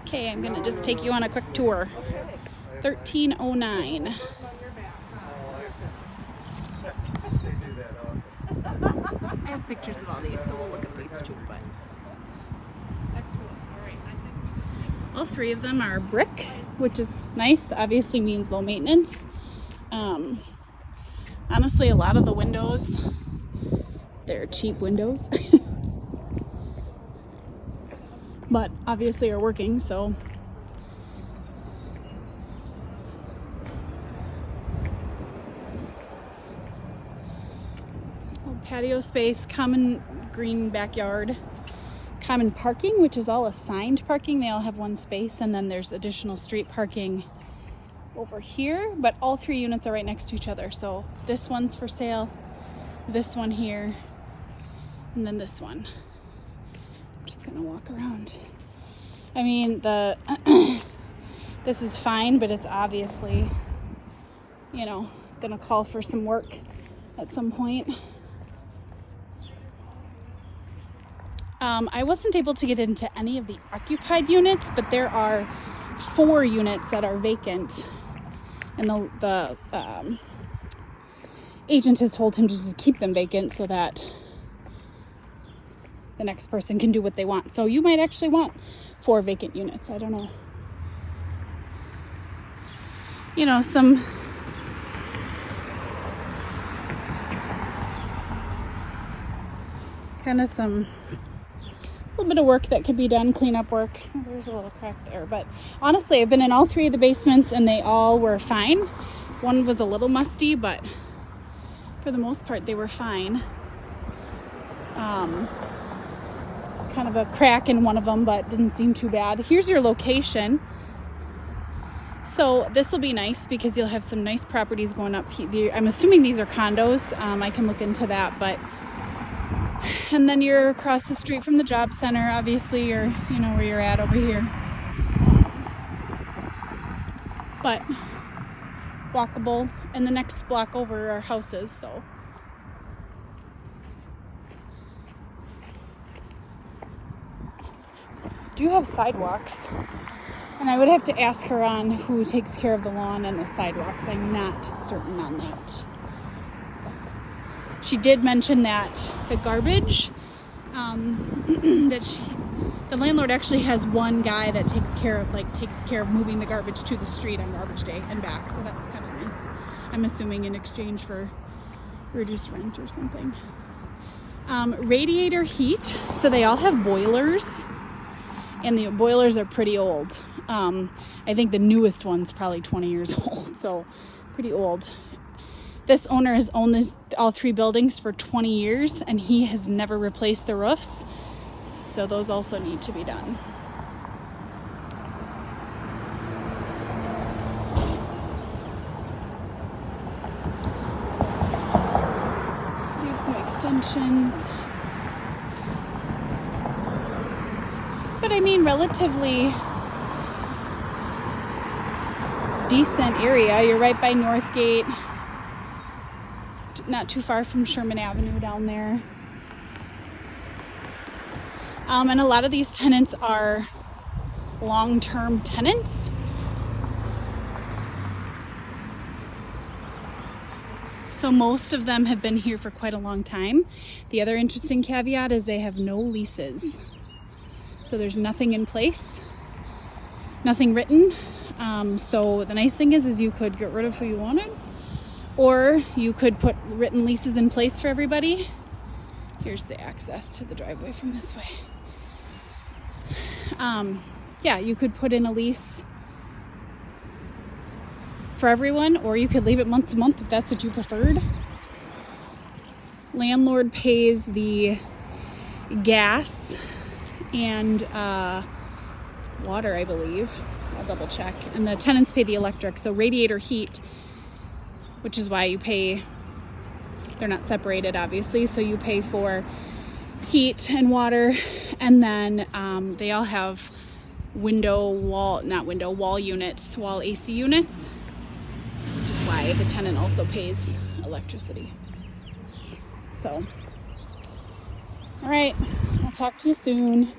Okay, I'm gonna just take you on a quick tour. 1309. I have pictures of all these, so we'll look at these too. But all three of them are brick, which is nice. Obviously means low maintenance. Honestly, a lot of the windows, they're cheap windows, but obviously are working, so. Patio space, common green backyard, common parking, which is all assigned parking. They all have one space, and then there's additional street parking over here, but all three units are right next to each other. So this one's for sale, this one here, and then this one. I'm just gonna walk around. I mean, this is fine, but it's obviously, you know, gonna call for some work at some point. I wasn't able to get into any of the occupied units, but there are 4 units that are vacant, and the agent has told him to just keep them vacant so that the next person can do what they want. So you might actually want 4 vacant units. I don't know. You know, some a little bit of work that could be done, cleanup work. Oh, there's a little crack there, but honestly, I've been in all 3 of the basements and they all were fine. One was a little musty, but for the most part, they were fine. Kind of a crack in one of them, but didn't seem too bad. Here's your location. So this will be nice because you'll have some nice properties going up here. I'm assuming these are condos. I can look into that, but and then you're across the street from the job center. Obviously, you're, you know, where you're at over here. But walkable, and the next block over are houses, so. Do have sidewalks, and I would have to ask her on who takes care of the lawn and the sidewalks. I'm not certain on that. She did mention that the garbage, the landlord actually has one guy that takes care of moving the garbage to the street on garbage day and back. So that's kind of nice. I'm assuming in exchange for reduced rent or something. Radiator heat. So they all have boilers, and the boilers are pretty old. I think the newest one's probably 20 years old, so pretty old. This owner has owned all 3 buildings for 20 years, and he has never replaced the roofs. So those also need to be done. Here's some extensions. But I mean, relatively decent area. You're right by Northgate. Not too far from Sherman Avenue down there. And a lot of these tenants are long-term tenants. So most of them have been here for quite a long time. The other interesting caveat is they have no leases. So there's nothing in place, nothing written. So the nice thing is you could get rid of who you wanted, or you could put written leases in place for everybody. Here's the access to the driveway from this way. Yeah, you could put in a lease for everyone, or you could leave it month to month if that's what you preferred. Landlord pays the gas and water, I believe. I'll double check. And the tenants pay the electric. So radiator heat, which is why you pay, they're not separated obviously, so you pay for heat and water, and then they all have wall units, wall AC units, which is why the tenant also pays electricity. So, all right, I'll talk to you soon.